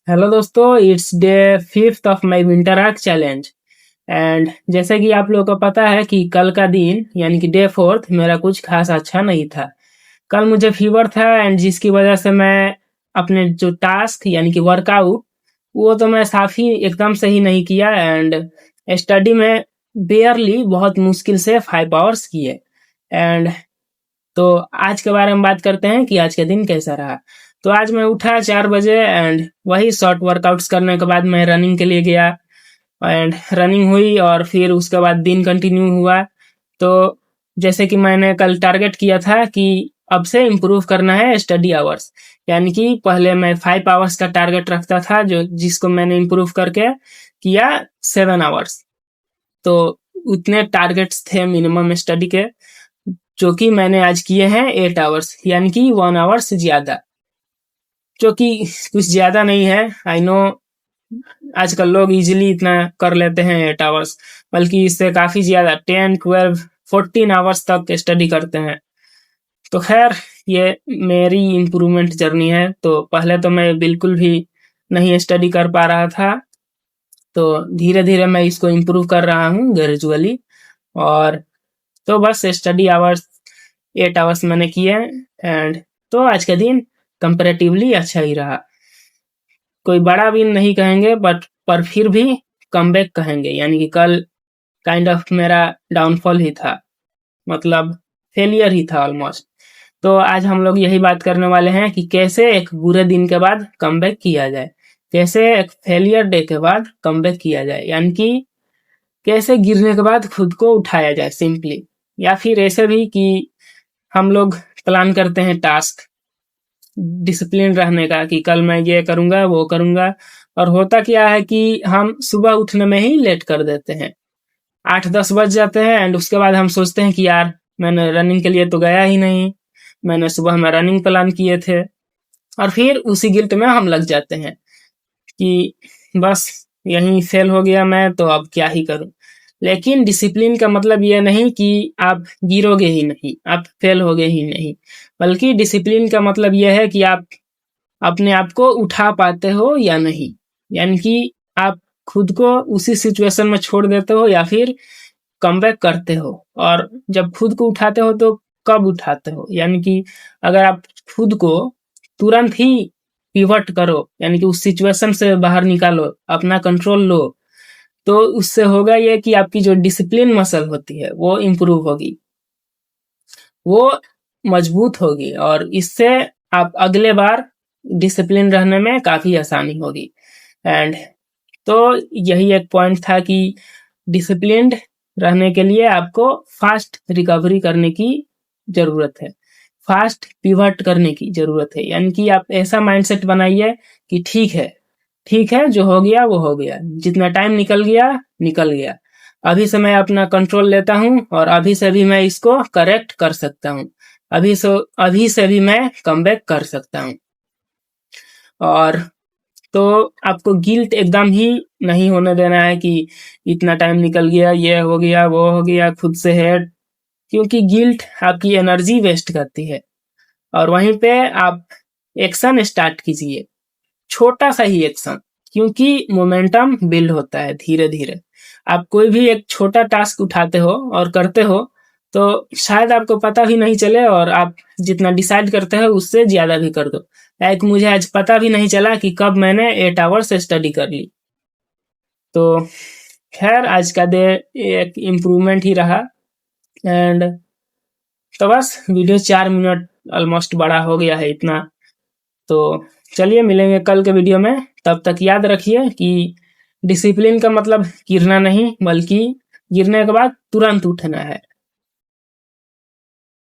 Hello दोस्तों, it's day 5th of my winter arc challenge. And जैसे कि आप लोगों को पता है कि कल का दिन यानी कि डे 4th मेरा कुछ खास अच्छा नहीं था। कल मुझे फीवर था एंड जिसकी वजह से मैं अपने जो टास्क यानी कि वर्कआउट वो तो मैं साफ ही एकदम से ही नहीं किया। एंड स्टडी में बेयरली बहुत मुश्किल से 5 आवर्स किए। एंड तो आज के बारे में बात करते हैं कि आज का दिन कैसा रहा। तो आज मैं उठा 4 बजे एंड वही शॉर्ट वर्कआउट्स करने के बाद मैं रनिंग के लिए गया। एंड रनिंग हुई और फिर उसके बाद दिन कंटिन्यू हुआ। तो जैसे कि मैंने कल टारगेट किया था कि अब से इम्प्रूव करना है स्टडी आवर्स, यानी कि पहले मैं 5 आवर्स का टारगेट रखता था जो जिसको मैंने इम्प्रूव करके किया 7 आवर्स। तो उतने टारगेट्स थे मिनिमम स्टडी के, जो कि मैंने आज किए हैं 8 आवर्स, यानी कि 1 आवर से ज्यादा, जो कि कुछ ज्यादा नहीं है। आई नो आजकल लोग इजीली इतना कर लेते हैं 8 आवर्स, बल्कि इससे काफी ज्यादा 10, 12, 14 आवर्स तक स्टडी करते हैं। तो खैर, ये मेरी इम्प्रूवमेंट जर्नी है। तो पहले तो मैं बिल्कुल भी नहीं स्टडी कर पा रहा था, तो धीरे धीरे मैं इसको इम्प्रूव कर रहा हूँ ग्रेजुअली। और तो बस स्टडी आवर्स 8 आवर्स मैंने किए। एंड तो आज का दिन कंपैरेटिवली अच्छा ही रहा। कोई बड़ा विन नहीं कहेंगे बट पर फिर भी कमबैक कहेंगे, यानी कि कल काइंड ऑफ मेरा डाउनफॉल ही था, मतलब फेलियर ही था ऑलमोस्ट। तो आज हम लोग यही बात करने वाले हैं कि कैसे एक बुरे दिन के बाद कमबैक किया जाए, कैसे एक फेलियर डे के बाद कमबैक किया जाए, यानी कि कैसे गिरने के बाद खुद को उठाया जाए सिंपली। या फिर ऐसे भी कि हम लोग प्लान करते हैं टास्क डिसिप्लिन रहने का कि कल मैं ये करूंगा वो करूंगा, और होता क्या है कि हम सुबह उठने में ही लेट कर देते हैं, 8-10 बज जाते हैं। एंड उसके बाद हम सोचते हैं कि यार मैंने रनिंग के लिए तो गया ही नहीं, मैंने सुबह में रनिंग प्लान किए थे। और फिर उसी गिल्ट में हम लग जाते हैं कि बस यहीं फेल हो गया मैं, तो अब क्या ही करूं। लेकिन डिसिप्लिन का मतलब यह नहीं कि आप गिरोगे ही नहीं, आप फेल होगे ही नहीं, बल्कि डिसिप्लिन का मतलब यह है कि आप अपने आप को उठा पाते हो या नहीं, यानी कि आप खुद को उसी सिचुएशन में छोड़ देते हो या फिर कमबैक करते हो। और जब खुद को उठाते हो तो कब उठाते हो, यानी कि अगर आप खुद को तुरंत ही पिवट करो, यानी कि उस सिचुएशन से बाहर निकालो, अपना कंट्रोल लो, तो उससे होगा ये कि आपकी जो डिसिप्लिन मसल होती है वो इम्प्रूव होगी, वो मजबूत होगी, और इससे आप अगले बार डिसिप्लिन रहने में काफी आसानी होगी। एंड तो यही एक पॉइंट था कि डिसिप्लिन्ड रहने के लिए आपको फास्ट रिकवरी करने की जरूरत है, फास्ट पिवट करने की जरूरत है, यानी कि आप ऐसा माइंडसेट बनाइए कि ठीक है, जो हो गया वो हो गया, जितना टाइम निकल गया निकल गया, अभी से मैं अपना कंट्रोल लेता हूँ और अभी से भी मैं इसको करेक्ट कर सकता हूँ, अभी से भी मैं कमबैक कर सकता हूँ। और तो आपको गिल्ट एकदम ही नहीं होने देना है कि इतना टाइम निकल गया, ये हो गया वो हो गया, खुद से है, क्योंकि गिल्ट आपकी एनर्जी वेस्ट करती है। और वहीं पे आप एक्शन स्टार्ट कीजिए, छोटा सा ही एक्शन, क्योंकि मोमेंटम बिल्ड होता है धीरे धीरे। आप कोई भी एक छोटा टास्क उठाते हो और करते हो तो शायद आपको पता भी नहीं चले, और आप जितना डिसाइड करते हो उससे ज्यादा भी कर दो। लाइक मुझे आज पता भी नहीं चला कि कब मैंने 8 आवर्स स्टडी कर ली। तो खैर, आज का डे एक इम्प्रूवमेंट ही रहा। एंड तो बस वीडियो 4 मिनट ऑलमोस्ट बड़ा हो गया है इतना। तो चलिए मिलेंगे कल के वीडियो में, तब तक याद रखिए कि डिसिप्लिन का मतलब गिरना नहीं, बल्कि गिरने के बाद तुरंत उठना है।